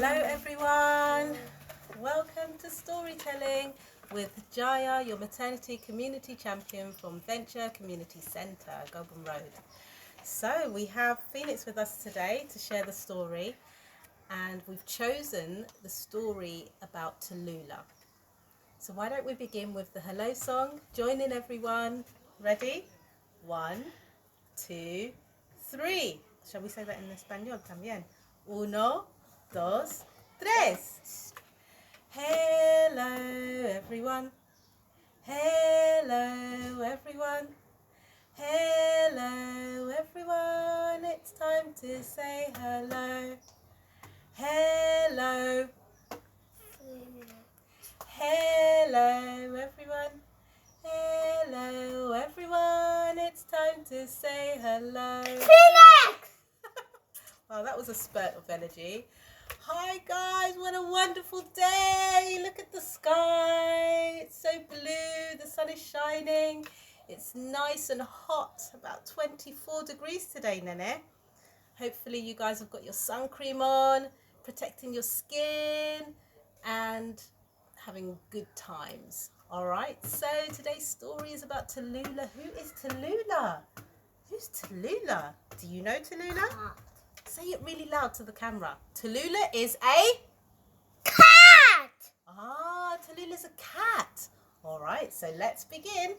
Hello everyone, welcome to Storytelling with Jaya, your maternity community champion from Venture Community Centre, Goulburn Road. So we have Phoenix with us today to share the story, and we've chosen the story about Taloula. So why don't we begin with the hello song? Join in everyone. Ready? 1, 2, 3. Shall we say that in español también? 1, 2, 3. Hello everyone. Hello everyone. Hello everyone. It's time to say hello. Hello. Hello everyone. Hello everyone. It's time to say hello. Wow, that was a spurt of energy. Hi guys, what a wonderful day. Look at the sky. It's so blue. The sun is shining. It's nice and hot, about 24 degrees today, Nene. Hopefully you guys have got your sun cream on, protecting your skin and having good times. All right, so today's story is about Taloula. Who is Taloula? Who's Taloula? Do you know Taloula? Say it really loud to the camera. Taloula is a cat. Ah, Taloula's a cat. All right, so let's begin.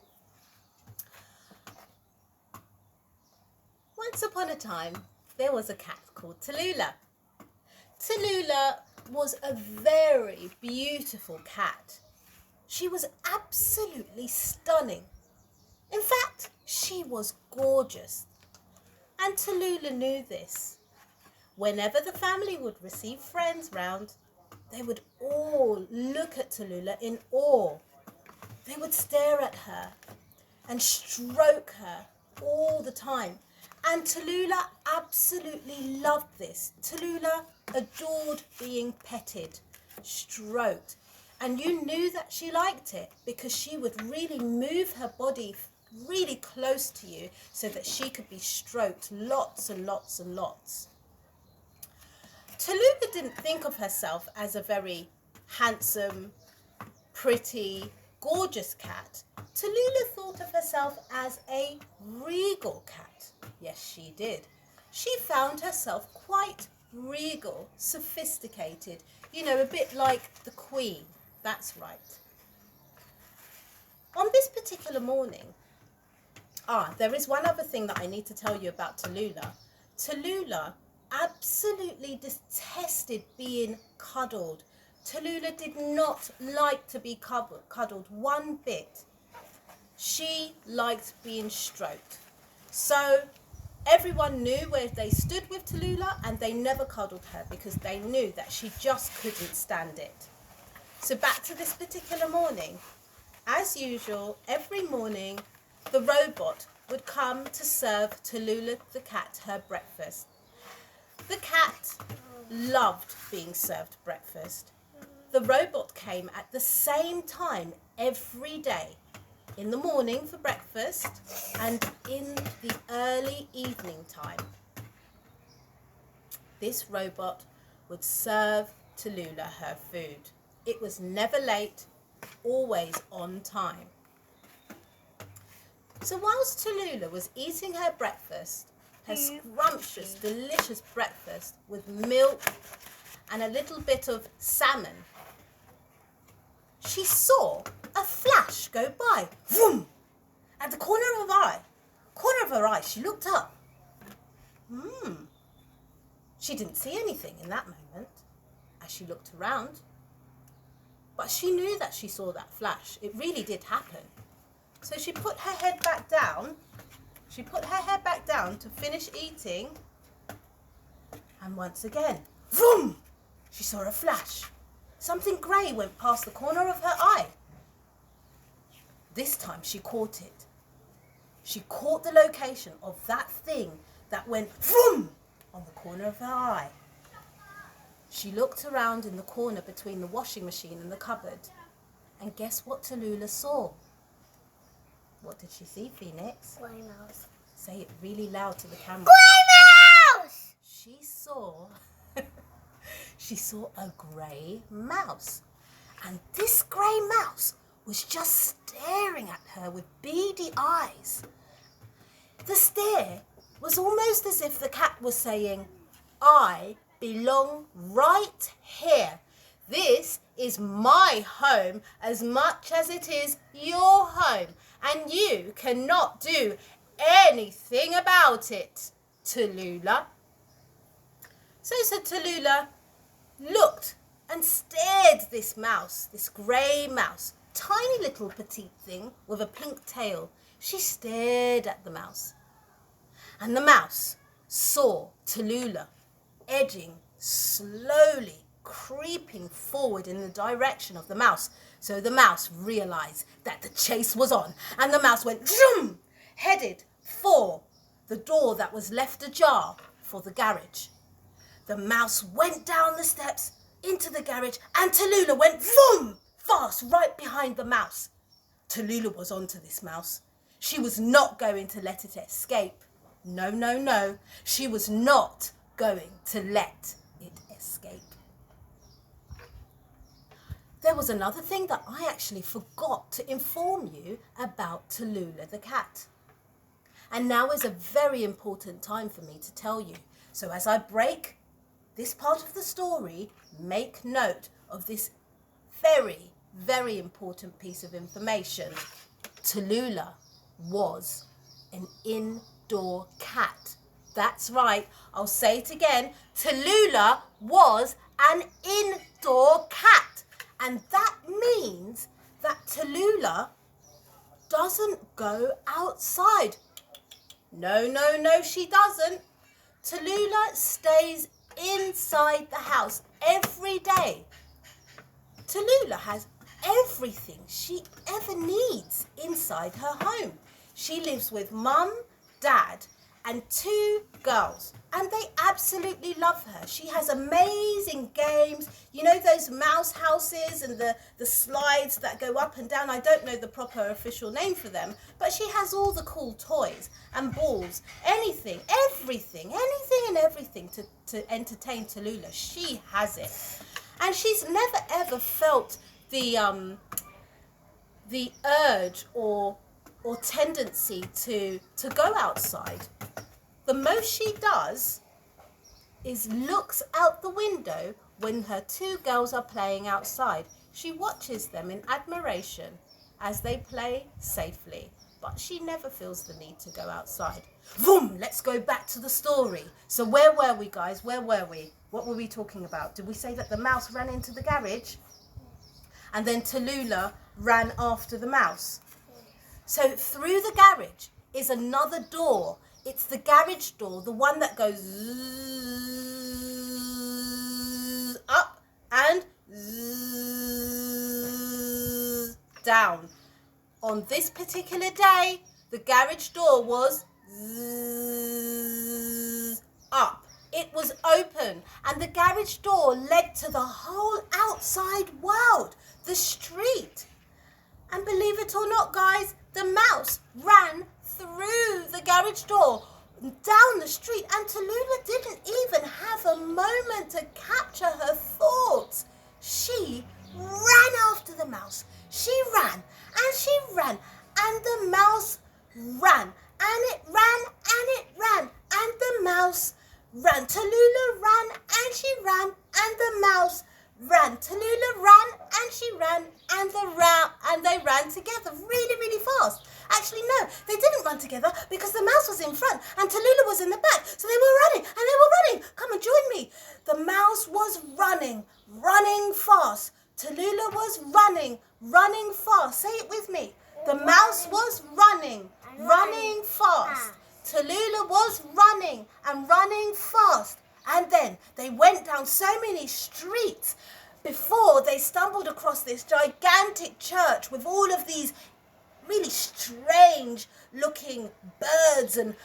Once upon a time, there was a cat called Taloula. Taloula was a very beautiful cat. She was absolutely stunning. In fact, she was gorgeous. And Taloula knew this. Whenever the family would receive friends round, they would all look at Taloula in awe. They would stare at her and stroke her all the time. And Taloula absolutely loved this. Taloula adored being petted, stroked. And you knew that she liked it because she would really move her body really close to you so that she could be stroked lots and lots and lots. Taloula didn't think of herself as a very handsome, pretty, gorgeous cat. Taloula thought of herself as a regal cat. Yes, she did. She found herself quite regal, sophisticated, you know, a bit like the Queen. That's right. On this particular morning, there is one other thing that I need to tell you about Taloula. Taloula absolutely detested being cuddled. Taloula did not like to be cuddled one bit. She liked being stroked. So everyone knew where they stood with Taloula, and they never cuddled her because they knew that she just couldn't stand it. So back to this particular morning. As usual, every morning the robot would come to serve Taloula the cat her breakfast. The cat loved being served breakfast. The robot came at the same time every day, in the morning for breakfast and in the early evening time. This robot would serve Taloula her food. It was never late, always on time. So whilst Taloula was eating her breakfast, her scrumptious, delicious breakfast with milk and a little bit of salmon, she saw a flash go by. Vroom! At the corner of her eye, she looked up. She didn't see anything in that moment as she looked around. But she knew that she saw that flash. It really did happen. So she put her head back down. She put her head back down to finish eating. And once again, vroom! She saw a flash. Something grey went past the corner of her eye. This time she caught it. She caught the location of that thing that went vroom on the corner of her eye. She looked around in the corner between the washing machine and the cupboard. And guess what Taloula saw? What did she see, Phoenix? Grey mouse. Say it really loud to the camera. Grey mouse! She saw she saw a grey mouse. And this grey mouse was just staring at her with beady eyes. The stare was almost as if the cat was saying, I belong right here. This is my home as much as it is your home, and you cannot do anything about it, Taloula. So Taloula looked and stared this mouse, this grey mouse, tiny little petite thing with a pink tail. She stared at the mouse. And the mouse saw Taloula edging slowly, creeping forward in the direction of the mouse. So the mouse realised that the chase was on, and the mouse went zoom, headed for the door that was left ajar for the garage. The mouse went down the steps into the garage, and Taloula went vroom, fast right behind the mouse. Taloula was onto this mouse. She was not going to let it escape. No, no, no. She was not going to let it escape. There was another thing that I actually forgot to inform you about Taloula the cat. And now is a very important time for me to tell you. So as I break this part of the story, make note of this very, very important piece of information. Taloula was an indoor cat. That's right, I'll say it again. Taloula was an indoor cat. And that means that Taloula doesn't go outside. No, no, no, she doesn't. Taloula stays inside the house every day. Taloula has everything she ever needs inside her home. She lives with Mum, Dad, and 2 girls, and they absolutely love her. She has amazing games, you know, those mouse houses and the slides that go up and down. I don't know the proper official name for them, but she has all the cool toys and balls, anything, everything, anything and everything to entertain Taloula. She has it, and she's never ever felt the urge or tendency to go outside. The most she does is looks out the window when her 2 girls are playing outside. She watches them in admiration as they play safely, but she never feels the need to go outside. Vroom! Let's go back to the story. So where were we, guys? Where were we? What were we talking about? Did we say that the mouse ran into the garage? And then Taloula ran after the mouse. So through the garage is another door. It's the garage door, the one that goes up and down. On this particular day, the garage door was up. It was open, and the garage door led to the whole outside world, the street. And believe it or not, guys, the mouse ran through the garage door, down the street, and Taloula didn't even have a moment to capture her thoughts. She ran after the mouse. She ran, and she ran, and the mouse ran, and it ran, and it ran, and the mouse ran. Taloula ran, and she ran, and the mouse ran. Taloula ran, and she ran, and they ran together really, really fast. Actually, no, they didn't run together because the mouse was in front and Taloula was in the back. So they were running, and they were running. Come and join me. The mouse was running, running fast. Taloula was running, running fast. Say it with me. The mouse was running, running fast. Taloula was running and running fast. And then they went down so many streets before they stumbled across this gigantic church with all of these really strange looking birds and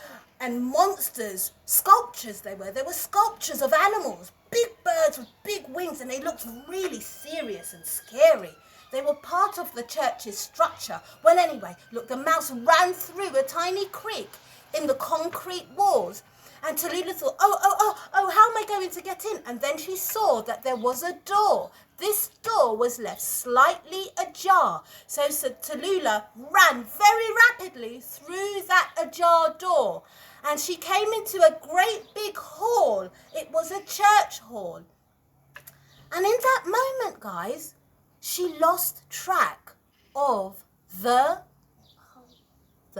monsters, sculptures they were. They were sculptures of animals, big birds with big wings, and they looked really serious and scary. They were part of the church's structure. Well, anyway, look, the mouse ran through a tiny creek in the concrete walls. And Taloula thought, oh, how am I going to get in? And then she saw that there was a door. This door was left slightly ajar. So Taloula ran very rapidly through that ajar door. And she came into a great big hall. It was a church hall. And in that moment, guys, she lost track of the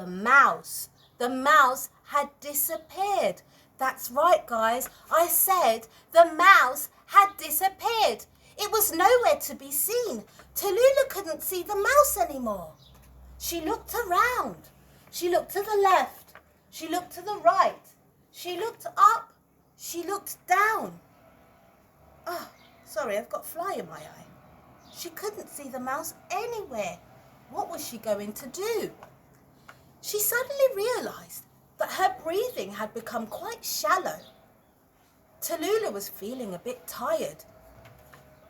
mouse. The mouse had disappeared. That's right, guys. I said the mouse had disappeared. It was nowhere to be seen. Taloula couldn't see the mouse anymore. She looked around. She looked to the left. She looked to the right. She looked up. She looked down. Oh, sorry, I've got a fly in my eye. She couldn't see the mouse anywhere. What was she going to do? She suddenly realized that her breathing had become quite shallow. Taloula was feeling a bit tired.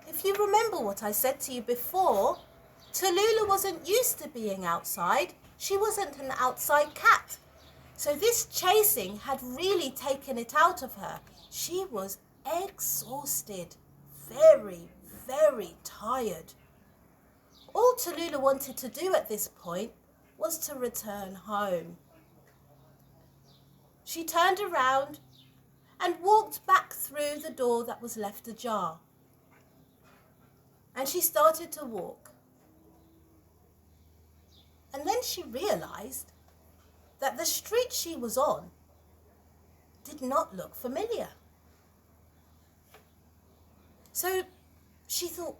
If you remember what I said to you before, Taloula wasn't used to being outside. She wasn't an outside cat. So this chasing had really taken it out of her. She was exhausted, very, very tired. All Taloula wanted to do at this point was to return home. She turned around and walked back through the door that was left ajar. And she started to walk. And then she realized that the street she was on did not look familiar. So she thought,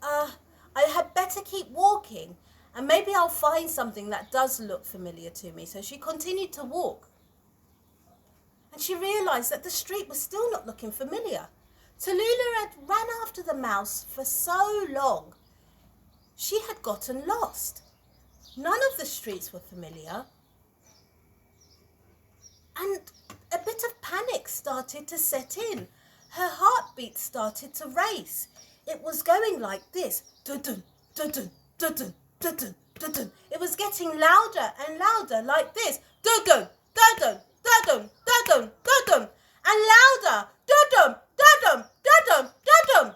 I had better keep walking and maybe I'll find something that does look familiar to me. So she continued to walk. And she realized that the street was still not looking familiar. Taloula had ran after the mouse for so long. She had gotten lost. None of the streets were familiar. And a bit of panic started to set in. Her heartbeat started to race. It was going like this. Dun-dun, dun-dun, dun-dun, dun-dun, dun-dun. It was getting louder and louder like this. Dun-dun, dun-dun, dun-dun, dun-dun, dun-dun. And louder. Dun-dun, dun-dun, dun-dun, dun-dun.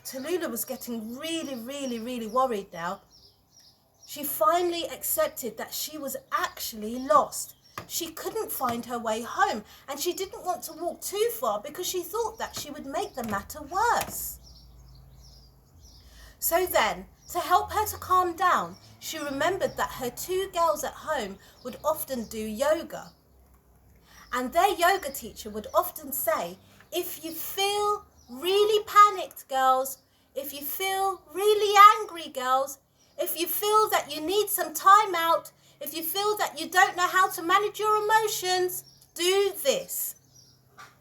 Taloula was getting really, really, really worried now. She finally accepted that she was actually lost. She couldn't find her way home, and she didn't want to walk too far because she thought that she would make the matter worse. So then, to help her to calm down, she remembered that her two girls at home would often do yoga. And their yoga teacher would often say, if you feel really panicked, girls, if you feel really angry, girls, if you feel that you need some time out, if you feel that you don't know how to manage your emotions, do this.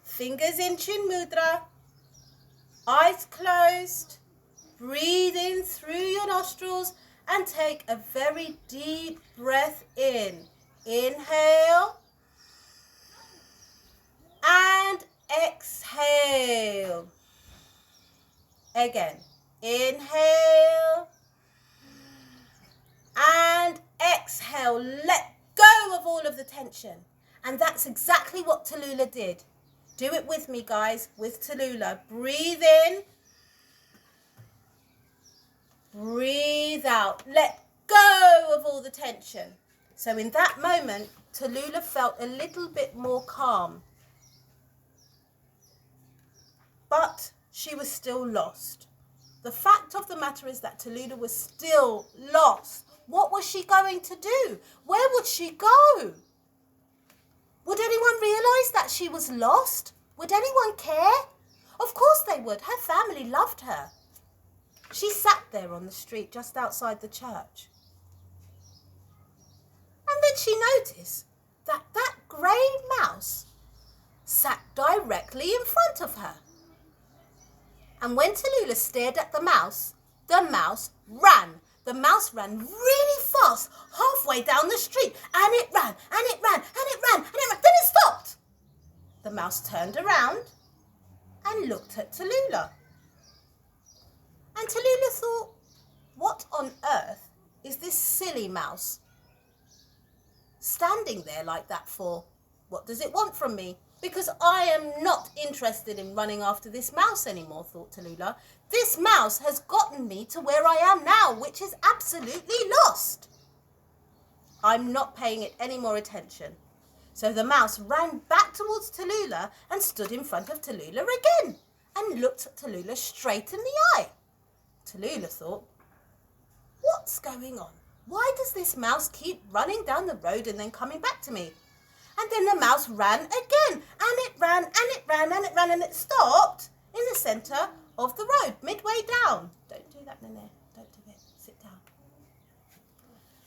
Fingers in Chin Mudra, eyes closed, breathe in through your nostrils and take a very deep breath in. Inhale and exhale. Again, inhale and exhale. Let go of all of the tension. And that's exactly what Taloula did. Do it with me, guys, with Taloula. Breathe in. Breathe out. Let go of all the tension. So in that moment, Taloula felt a little bit more calm. But she was still lost. The fact of the matter is that Taloula was still lost. What was she going to do? Where would she go? Would anyone realize that she was lost? Would anyone care? Of course they would. Her family loved her. She sat there on the street just outside the church. And then she noticed that that grey mouse sat directly in front of her. And when Taloula stared at the mouse ran. The mouse ran really fast, halfway down the street, and it ran, and it ran, and it ran, and it ran. Then it stopped. The mouse turned around and looked at Taloula. And Taloula thought, what on earth is this silly mouse standing there like that for? What does it want from me? Because I am not interested in running after this mouse anymore, thought Taloula. This mouse has gotten me to where I am now, which is absolutely lost. I'm not paying it any more attention. So the mouse ran back towards Taloula and stood in front of Taloula again and looked at Taloula straight in the eye. Taloula thought, what's going on? Why does this mouse keep running down the road and then coming back to me? And then the mouse ran again, and it ran, and it ran, and it ran, and it stopped in the centre of the road, midway down. Don't do that, Nene. Don't do it. Sit down.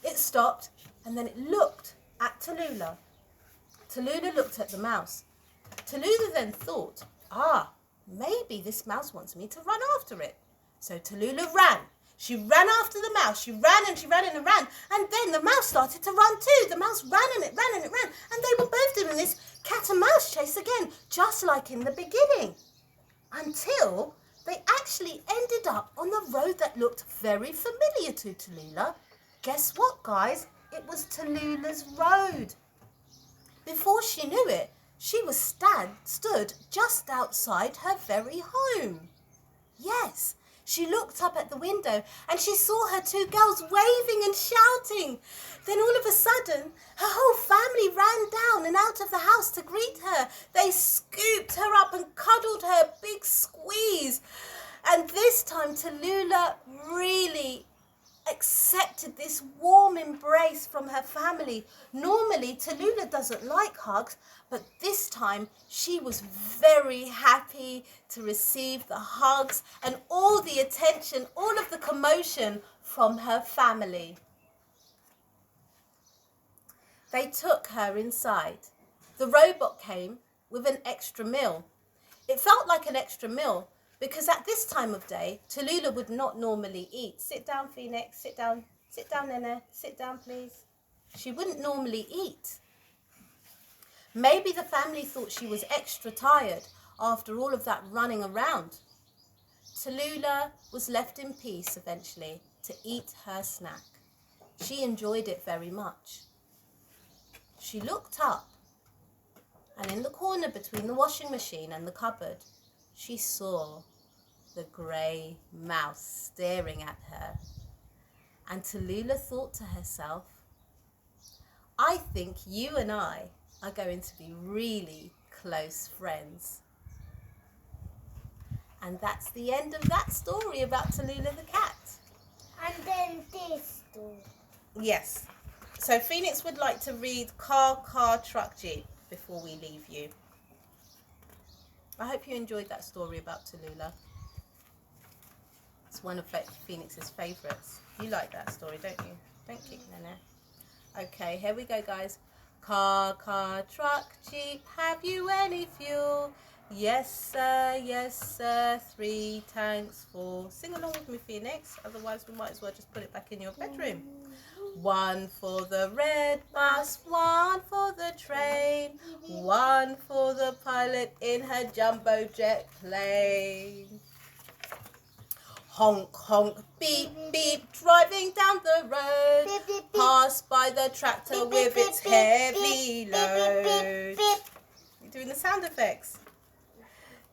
It stopped, and then it looked at Taloula. Taloula looked at the mouse. Taloula then thought, maybe this mouse wants me to run after it. So Taloula ran. She ran after the mouse. She ran and she ran and ran. And then the mouse started to run too. The mouse ran and it ran and it ran. And they were both doing this cat and mouse chase again, just like in the beginning. Until they actually ended up on the road that looked very familiar to Taloula. Guess what, guys? It was Taloula's road. Before she knew it, she was stood just outside her very home. Yes. She looked up at the window and she saw her two girls waving and shouting. Then all of a sudden, her whole family ran down and out of the house to greet her. They scooped her up and cuddled her, big squeeze. And this time, Taloula really accepted this warm embrace from her family. Normally, Taloula doesn't like hugs, but this time she was very happy to receive the hugs and all the attention, all of the commotion from her family. They took her inside. The robot came with an extra meal. It felt like an extra meal because at this time of day, Taloula would not normally eat. Sit down, Phoenix. Sit down. Sit down, Nene. Sit down, please. She wouldn't normally eat. Maybe the family thought she was extra tired after all of that running around. Taloula was left in peace eventually to eat her snack. She enjoyed it very much. She looked up, and in the corner between the washing machine and the cupboard, she saw the grey mouse staring at her. And Taloula thought to herself, I think you and I are going to be really close friends. And that's the end of that story about Taloula the cat. And then this story. Yes. So Phoenix would like to read Car, Truck, Jeep before we leave you. I hope you enjoyed that story about Taloula. It's one of Phoenix's favourites. You like that story, don't you? Don't kick Nene. Okay, here we go, guys. Car, truck, Jeep, have you any fuel? Yes, sir, 3 tanks full. Sing along with me, Phoenix. Otherwise, we might as well just put it back in your bedroom. 1 for the red bus, 1 for the train, 1 for the pilot in her jumbo jet plane. Honk, honk, beep, beep, driving down the road, Beep, beep, beep. passed by the tractor Beep, with beep, its beep, heavy beep, beep, beep, load. beep, beep. You're doing the sound effects.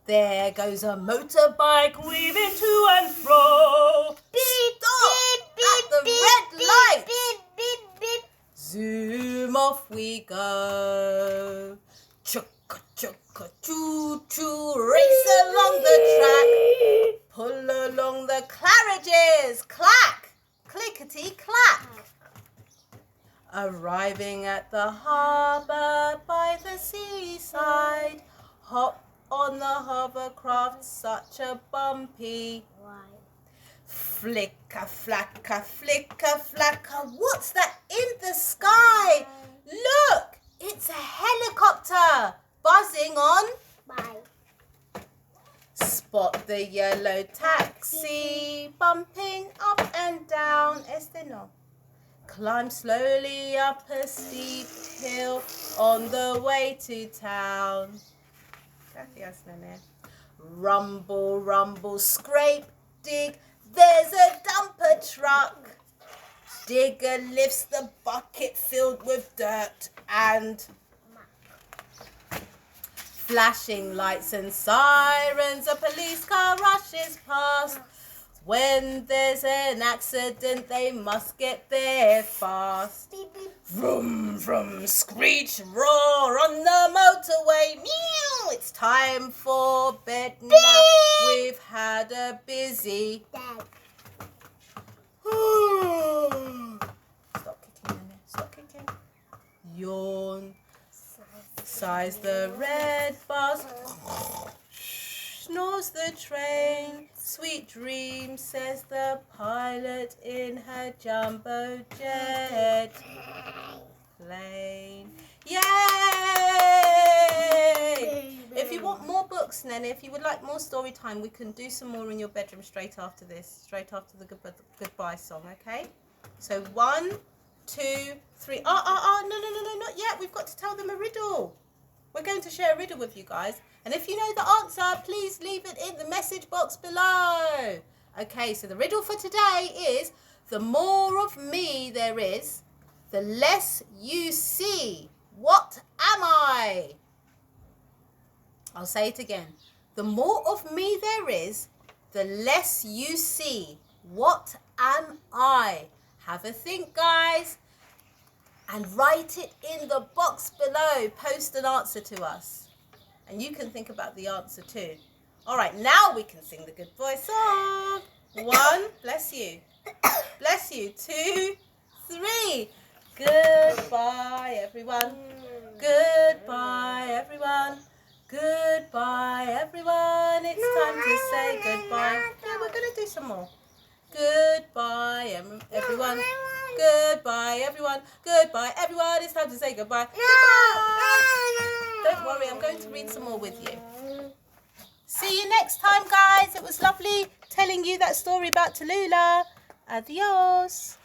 There goes a motorbike weaving to and fro. Beep, Stop beep, at the beep, red beep, light. beep, beep, beep. Zoom off we go. Chugga, chugga, choo, choo. Race along the track. Pull along the carriages. Clack, clickety, clack. Arriving at the harbour by the seaside. Hop on the hovercraft, such a bumpy. Why? Flicker, flacker, flicker, flacker. What's that in the sky? Look, it's a helicopter buzzing on. Bye. Spot the yellow taxi bumping up and down. No. Climb slowly up a steep hill on the way to town. Gracias, Nene. Rumble, rumble, scrape, dig. There's a dumper truck. Digger lifts the bucket filled with dirt and Flashing lights and sirens, a police car rushes past. When there's an accident, they must get there fast. Beep, beep. Vroom, vroom, screech, roar on the motorway. Meow, it's time for bed now. We've had a busy... Dad. Stop kicking, Nene. Stop kicking. Yawn. Sighs the red bus. Snores the train. Sweet dreams, says the pilot in her jumbo jet plane. Yay! If you want more books, Nene, if you would like more story time, we can do some more in your bedroom straight after this, straight after the goodbye song, okay? So 1, 2, 3. No, not yet. We've got to tell them a riddle. We're going to share a riddle with you guys. And if you know the answer, please leave it in the message box below. Okay, so the riddle for today is, the more of me there is, the less you see. What am I? I'll say it again. The more of me there is, the less you see. What am I? Have a think, guys. And write it in the box below. Post an answer to us. And you can think about the answer too. All right, now we can sing the good boy song. 1, bless you. Bless you. 2, 3. Goodbye, everyone. Goodbye, everyone. Goodbye, everyone. It's time to say goodbye. Yeah, we're going to do some more. Goodbye, everyone. Goodbye, everyone. Goodbye, everyone. It's time to say goodbye. Goodbye. Don't worry, I'm going to read some more with you. See you next time, guys. It was lovely telling you that story about Taloula. Adios.